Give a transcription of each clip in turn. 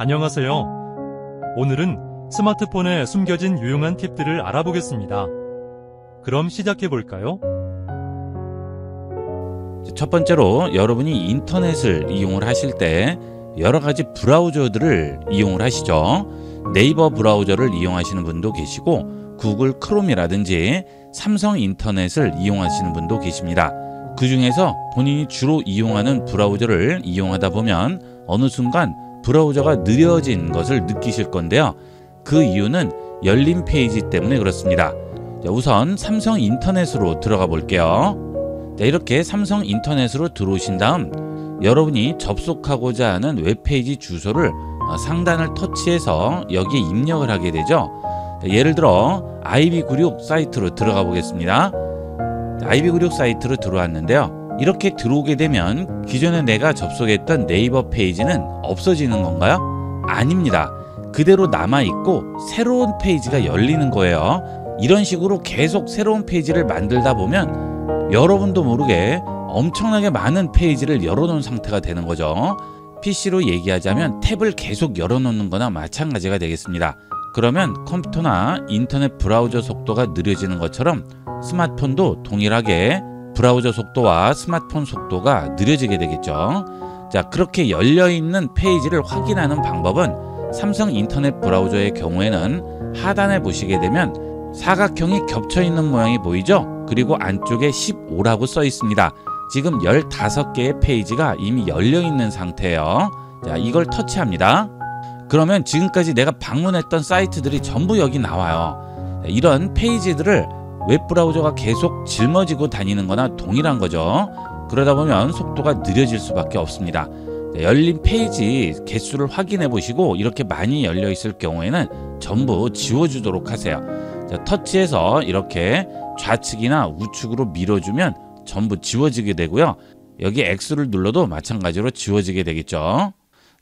안녕하세요. 오늘은 스마트폰에 숨겨진 유용한 팁들을 알아보겠습니다. 그럼 시작해볼까요? 첫 번째로 여러분이 인터넷을 이용을 하실 때 여러 가지 브라우저들을 이용을 하시죠. 네이버 브라우저를 이용하시는 분도 계시고 구글 크롬이라든지 삼성 인터넷을 이용하시는 분도 계십니다. 그 중에서 본인이 주로 이용하는 브라우저를 이용하다 보면 어느 순간 브라우저가 느려진 것을 느끼실 건데요. 그 이유는 열린 페이지 때문에 그렇습니다. 우선 삼성 인터넷으로 들어가 볼게요. 이렇게 삼성 인터넷으로 들어오신 다음 여러분이 접속하고자 하는 웹페이지 주소를 상단을 터치해서 여기에 입력을 하게 되죠. 예를 들어 IB96 사이트로 들어가 보겠습니다. IB96 사이트로 들어왔는데요. 이렇게 들어오게 되면 기존에 내가 접속했던 네이버 페이지는 없어지는 건가요? 아닙니다. 그대로 남아있고 새로운 페이지가 열리는 거예요. 이런 식으로 계속 새로운 페이지를 만들다 보면 여러분도 모르게 엄청나게 많은 페이지를 열어놓은 상태가 되는 거죠. PC로 얘기하자면 탭을 계속 열어놓는 거나 마찬가지가 되겠습니다. 그러면 컴퓨터나 인터넷 브라우저 속도가 느려지는 것처럼 스마트폰도 동일하게 브라우저 속도와 스마트폰 속도가 느려지게 되겠죠. 자, 그렇게 열려있는 페이지를 확인하는 방법은 삼성 인터넷 브라우저의 경우에는 하단에 보시게 되면 사각형이 겹쳐있는 모양이 보이죠? 그리고 안쪽에 15라고 써 있습니다. 지금 15개의 페이지가 이미 열려있는 상태예요. 자, 이걸 터치합니다. 그러면 지금까지 내가 방문했던 사이트들이 전부 여기 나와요. 이런 페이지들을 웹브라우저가 계속 짊어지고 다니는 거나 동일한 거죠. 그러다 보면 속도가 느려질 수밖에 없습니다. 열린 페이지 개수를 확인해 보시고 이렇게 많이 열려 있을 경우에는 전부 지워주도록 하세요. 자, 터치해서 이렇게 좌측이나 우측으로 밀어주면 전부 지워지게 되고요. 여기 X를 눌러도 마찬가지로 지워지게 되겠죠.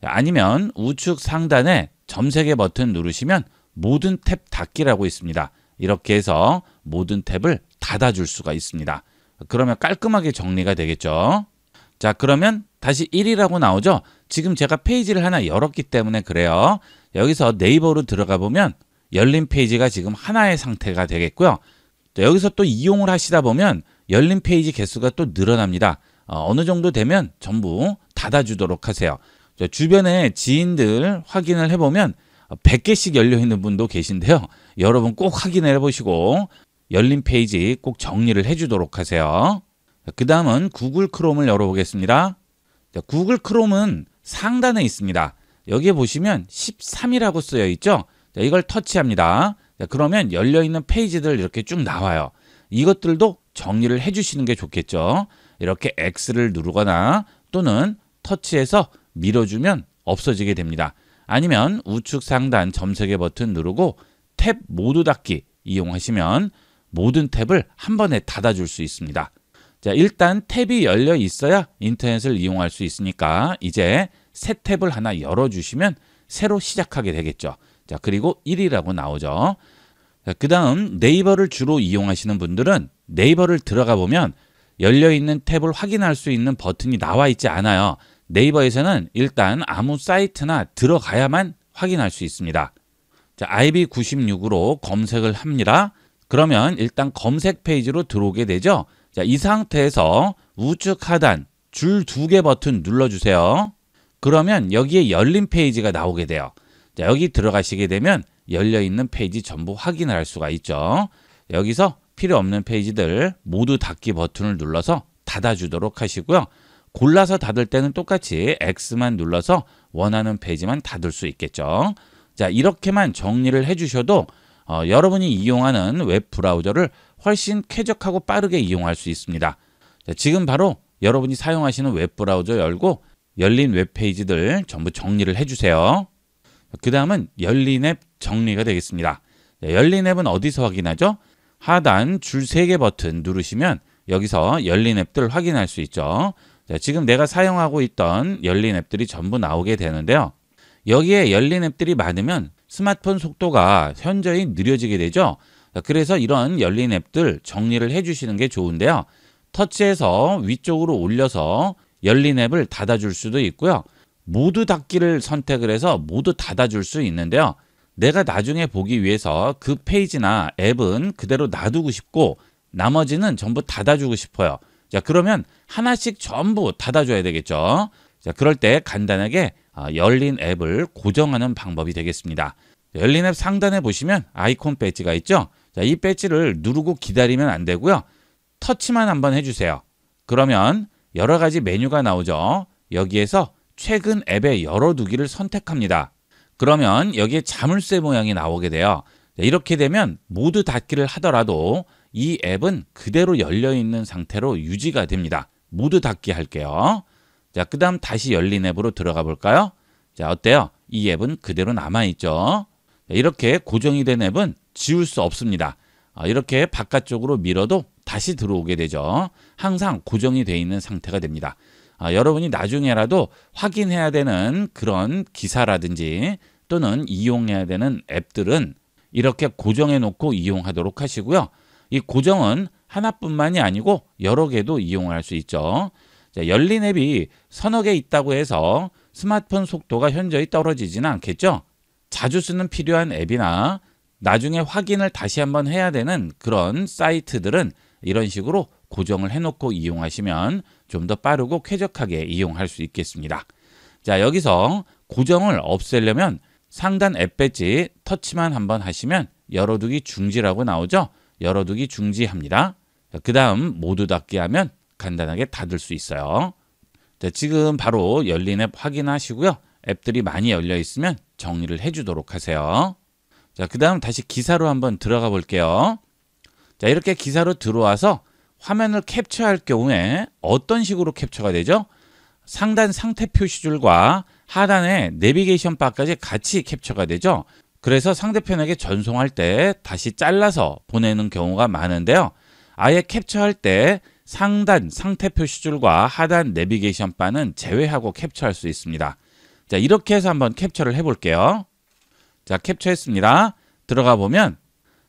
아니면 우측 상단에 점색의 버튼 누르시면 모든 탭 닫기라고 있습니다. 이렇게 해서 모든 탭을 닫아줄 수가 있습니다. 그러면 깔끔하게 정리가 되겠죠. 자, 그러면 다시 1이라고 나오죠. 지금 제가 페이지를 하나 열었기 때문에 그래요. 여기서 네이버로 들어가 보면 열린 페이지가 지금 하나의 상태가 되겠고요. 여기서 또 이용을 하시다 보면 열린 페이지 개수가 또 늘어납니다. 어느 정도 되면 전부 닫아주도록 하세요. 주변에 지인들 확인을 해보면 100개씩 열려있는 분도 계신데요. 여러분 꼭 확인을 해보시고 열린 페이지 꼭 정리를 해주도록 하세요. 그 다음은 구글 크롬을 열어보겠습니다. 구글 크롬은 상단에 있습니다. 여기에 보시면 13이라고 쓰여 있죠. 이걸 터치합니다. 그러면 열려있는 페이지들 이렇게 쭉 나와요. 이것들도 정리를 해주시는 게 좋겠죠. 이렇게 X를 누르거나 또는 터치해서 밀어주면 없어지게 됩니다. 아니면 우측 상단 점색의 버튼 누르고 탭 모두 닫기 이용하시면 모든 탭을 한 번에 닫아줄 수 있습니다. 자, 일단 탭이 열려 있어야 인터넷을 이용할 수 있으니까 이제 새 탭을 하나 열어주시면 새로 시작하게 되겠죠. 자, 그리고 1이라고 나오죠. 그 다음 네이버를 주로 이용하시는 분들은 네이버를 들어가 보면 열려있는 탭을 확인할 수 있는 버튼이 나와 있지 않아요. 네이버에서는 일단 아무 사이트나 들어가야만 확인할 수 있습니다. 자, IB96으로 검색을 합니다. 그러면 일단 검색 페이지로 들어오게 되죠. 자, 이 상태에서 우측 하단 줄 2개 버튼 눌러주세요. 그러면 여기에 열린 페이지가 나오게 돼요. 자, 여기 들어가시게 되면 열려있는 페이지 전부 확인할 수가 있죠. 여기서 필요 없는 페이지들 모두 닫기 버튼을 눌러서 닫아주도록 하시고요. 골라서 닫을 때는 똑같이 X만 눌러서 원하는 페이지만 닫을 수 있겠죠. 자, 이렇게만 정리를 해주셔도 여러분이 이용하는 웹 브라우저를 훨씬 쾌적하고 빠르게 이용할 수 있습니다. 자, 지금 바로 여러분이 사용하시는 웹 브라우저 열고 열린 웹 페이지들 전부 정리를 해주세요. 그 다음은 열린 앱 정리가 되겠습니다. 자, 열린 앱은 어디서 확인하죠? 하단 줄 3개 버튼 누르시면 여기서 열린 앱들 확인할 수 있죠. 자, 지금 내가 사용하고 있던 열린 앱들이 전부 나오게 되는데요. 여기에 열린 앱들이 많으면 스마트폰 속도가 현저히 느려지게 되죠. 자, 그래서 이런 열린 앱들 정리를 해주시는 게 좋은데요. 터치해서 위쪽으로 올려서 열린 앱을 닫아줄 수도 있고요. 모두 닫기를 선택을 해서 모두 닫아줄 수 있는데요. 내가 나중에 보기 위해서 그 페이지나 앱은 그대로 놔두고 싶고 나머지는 전부 닫아주고 싶어요. 자, 그러면 하나씩 전부 닫아줘야 되겠죠. 자, 그럴 때 간단하게 열린 앱을 고정하는 방법이 되겠습니다. 열린 앱 상단에 보시면 아이콘 배지가 있죠. 자, 이 배지를 누르고 기다리면 안 되고요. 터치만 한번 해주세요. 그러면 여러 가지 메뉴가 나오죠. 여기에서 최근 앱에 열어두기를 선택합니다. 그러면 여기에 자물쇠 모양이 나오게 돼요. 이렇게 되면 모두 닫기를 하더라도 이 앱은 그대로 열려있는 상태로 유지가 됩니다. 모두 닫기 할게요. 자, 그 다음 다시 열린 앱으로 들어가 볼까요? 자, 어때요? 이 앱은 그대로 남아있죠. 이렇게 고정이 된 앱은 지울 수 없습니다. 이렇게 바깥쪽으로 밀어도 다시 들어오게 되죠. 항상 고정이 되어 있는 상태가 됩니다. 여러분이 나중에라도 확인해야 되는 그런 기사라든지 또는 이용해야 되는 앱들은 이렇게 고정해 놓고 이용하도록 하시고요. 이 고정은 하나뿐만이 아니고 여러 개도 이용할 수 있죠. 자, 열린 앱이 서너 개 있다고 해서 스마트폰 속도가 현저히 떨어지지는 않겠죠. 자주 쓰는 필요한 앱이나 나중에 확인을 다시 한번 해야 되는 그런 사이트들은 이런 식으로 고정을 해놓고 이용하시면 좀 더 빠르고 쾌적하게 이용할 수 있겠습니다. 자, 여기서 고정을 없애려면 상단 앱 배지 터치만 한번 하시면 열어두기 중지라고 나오죠. 열어두기 중지합니다. 그 다음 모두 닫기 하면 간단하게 닫을 수 있어요. 자, 지금 바로 열린 앱 확인하시고요. 앱들이 많이 열려 있으면 정리를 해주도록 하세요. 자, 그 다음 다시 기사로 한번 들어가 볼게요. 자, 이렇게 기사로 들어와서 화면을 캡처할 경우에 어떤 식으로 캡처가 되죠? 상단 상태 표시줄과 하단의 내비게이션 바까지 같이 캡처가 되죠. 그래서 상대편에게 전송할 때 다시 잘라서 보내는 경우가 많은데요. 아예 캡처할 때 상단 상태 표시줄과 하단 내비게이션 바는 제외하고 캡처할 수 있습니다. 자, 이렇게 해서 한번 캡처를 해볼게요. 자, 캡처했습니다. 들어가 보면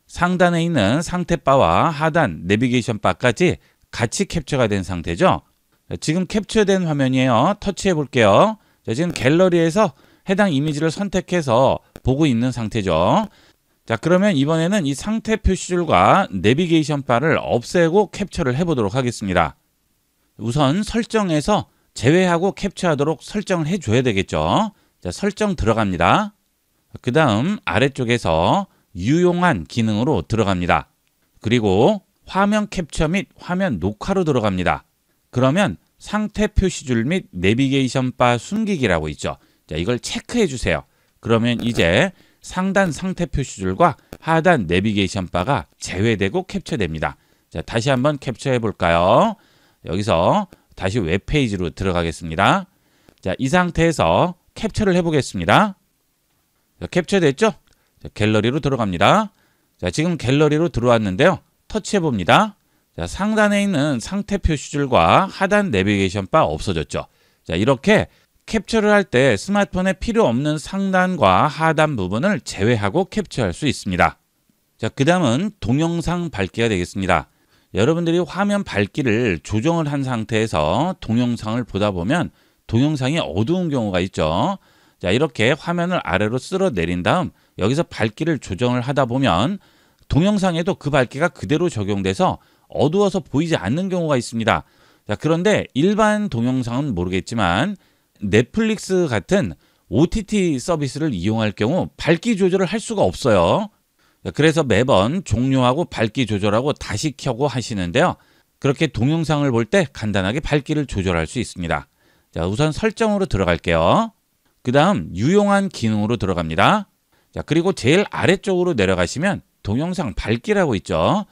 상단에 있는 상태바와 하단 내비게이션 바까지 같이 캡처가 된 상태죠. 자, 지금 캡처된 화면이에요. 터치해 볼게요. 자, 지금 갤러리에서 해당 이미지를 선택해서 보고 있는 상태죠. 자, 그러면 이번에는 이 상태 표시줄과 내비게이션 바를 없애고 캡처를 해보도록 하겠습니다. 우선 설정에서 제외하고 캡처하도록 설정을 해줘야 되겠죠. 자, 설정 들어갑니다. 그 다음 아래쪽에서 유용한 기능으로 들어갑니다. 그리고 화면 캡처 및 화면 녹화로 들어갑니다. 그러면 상태 표시줄 및 내비게이션 바 숨기기라고 있죠. 자, 이걸 체크해 주세요. 그러면 이제 상단 상태 표시줄과 하단 내비게이션 바가 제외되고 캡처됩니다. 자, 다시 한번 캡처해 볼까요? 여기서 다시 웹페이지로 들어가겠습니다. 자, 이 상태에서 캡처를 해 보겠습니다. 자, 캡처됐죠? 자, 갤러리로 들어갑니다. 자, 지금 갤러리로 들어왔는데요. 터치해 봅니다. 자, 상단에 있는 상태 표시줄과 하단 내비게이션 바 없어졌죠. 자, 이렇게 캡처를 할 때 스마트폰에 필요 없는 상단과 하단 부분을 제외하고 캡처할 수 있습니다. 자, 그 다음은 동영상 밝기가 되겠습니다. 여러분들이 화면 밝기를 조정을 한 상태에서 동영상을 보다 보면 동영상이 어두운 경우가 있죠. 자, 이렇게 화면을 아래로 쓸어 내린 다음 여기서 밝기를 조정을 하다 보면 동영상에도 그 밝기가 그대로 적용돼서 어두워서 보이지 않는 경우가 있습니다. 자, 그런데 일반 동영상은 모르겠지만 넷플릭스 같은 OTT 서비스를 이용할 경우 밝기 조절을 할 수가 없어요. 그래서 매번 종료하고 밝기 조절하고 다시 켜고 하시는데요. 그렇게 동영상을 볼 때 간단하게 밝기를 조절할 수 있습니다. 자, 우선 설정으로 들어갈게요. 그 다음 유용한 기능으로 들어갑니다. 자, 그리고 제일 아래쪽으로 내려가시면 동영상 밝기라고 있죠.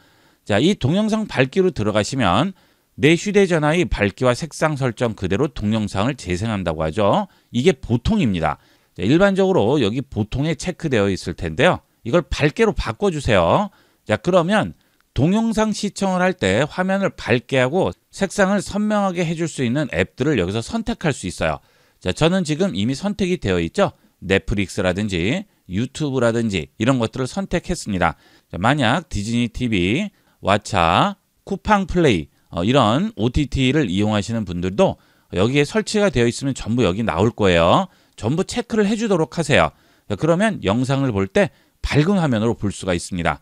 자, 이 동영상 밝기로 들어가시면 내 휴대전화의 밝기와 색상 설정 그대로 동영상을 재생한다고 하죠. 이게 보통입니다. 자, 일반적으로 여기 보통에 체크되어 있을 텐데요. 이걸 밝게로 바꿔주세요. 자, 그러면 동영상 시청을 할 때 화면을 밝게 하고 색상을 선명하게 해줄 수 있는 앱들을 여기서 선택할 수 있어요. 자, 저는 지금 이미 선택이 되어 있죠. 넷플릭스라든지 유튜브라든지 이런 것들을 선택했습니다. 자, 만약 디즈니 TV, 왓챠, 쿠팡 플레이 이런 OTT를 이용하시는 분들도 여기에 설치가 되어 있으면 전부 여기 나올 거예요. 전부 체크를 해주도록 하세요. 그러면 영상을 볼 때 밝은 화면으로 볼 수가 있습니다.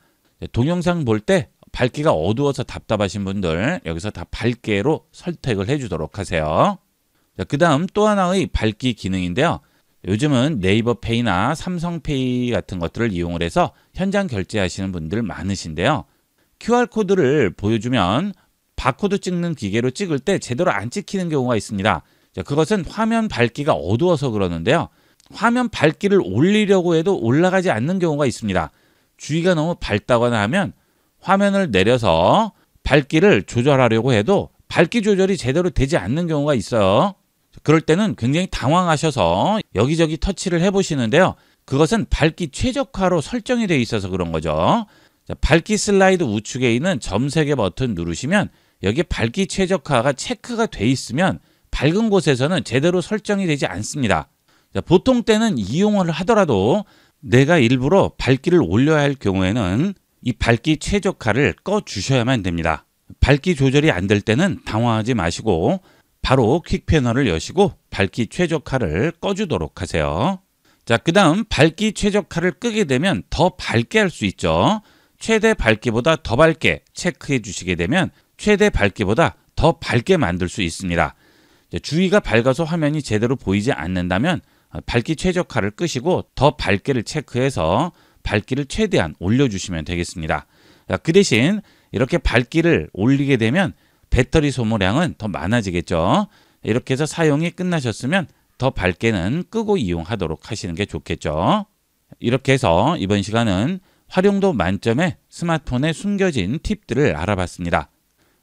동영상 볼 때 밝기가 어두워서 답답하신 분들 여기서 다 밝게로 선택을 해주도록 하세요. 그 다음 또 하나의 밝기 기능인데요. 요즘은 네이버 페이나 삼성페이 같은 것들을 이용을 해서 현장 결제하시는 분들 많으신데요. QR코드를 보여주면 바코드 찍는 기계로 찍을 때 제대로 안 찍히는 경우가 있습니다. 그것은 화면 밝기가 어두워서 그러는데요. 화면 밝기를 올리려고 해도 올라가지 않는 경우가 있습니다. 주위가 너무 밝다거나 하면 화면을 내려서 밝기를 조절하려고 해도 밝기 조절이 제대로 되지 않는 경우가 있어요. 그럴 때는 굉장히 당황하셔서 여기저기 터치를 해보시는데요. 그것은 밝기 최적화로 설정이 되어 있어서 그런 거죠. 밝기 슬라이드 우측에 있는 점 3개 버튼 누르시면 여기에 밝기 최적화가 체크가 돼 있으면 밝은 곳에서는 제대로 설정이 되지 않습니다. 보통 때는 이용을 하더라도 내가 일부러 밝기를 올려야 할 경우에는 이 밝기 최적화를 꺼 주셔야만 됩니다. 밝기 조절이 안 될 때는 당황하지 마시고 바로 퀵 패널을 여시고 밝기 최적화를 꺼주도록 하세요. 자, 그 다음 밝기 최적화를 끄게 되면 더 밝게 할 수 있죠. 최대 밝기보다 더 밝게 체크해 주시게 되면 최대 밝기보다 더 밝게 만들 수 있습니다. 주위가 밝아서 화면이 제대로 보이지 않는다면 밝기 최적화를 끄시고 더 밝게를 체크해서 밝기를 최대한 올려주시면 되겠습니다. 그 대신 이렇게 밝기를 올리게 되면 배터리 소모량은 더 많아지겠죠. 이렇게 해서 사용이 끝나셨으면 더 밝게는 끄고 이용하도록 하시는 게 좋겠죠. 이렇게 해서 이번 시간은 활용도 만점의 스마트폰에 숨겨진 팁들을 알아봤습니다.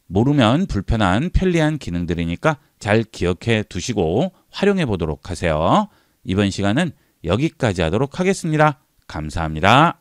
모르면 불편한 편리한 기능들이니까 잘 기억해 두시고 활용해 보도록 하세요. 이번 시간은 여기까지 하도록 하겠습니다. 감사합니다.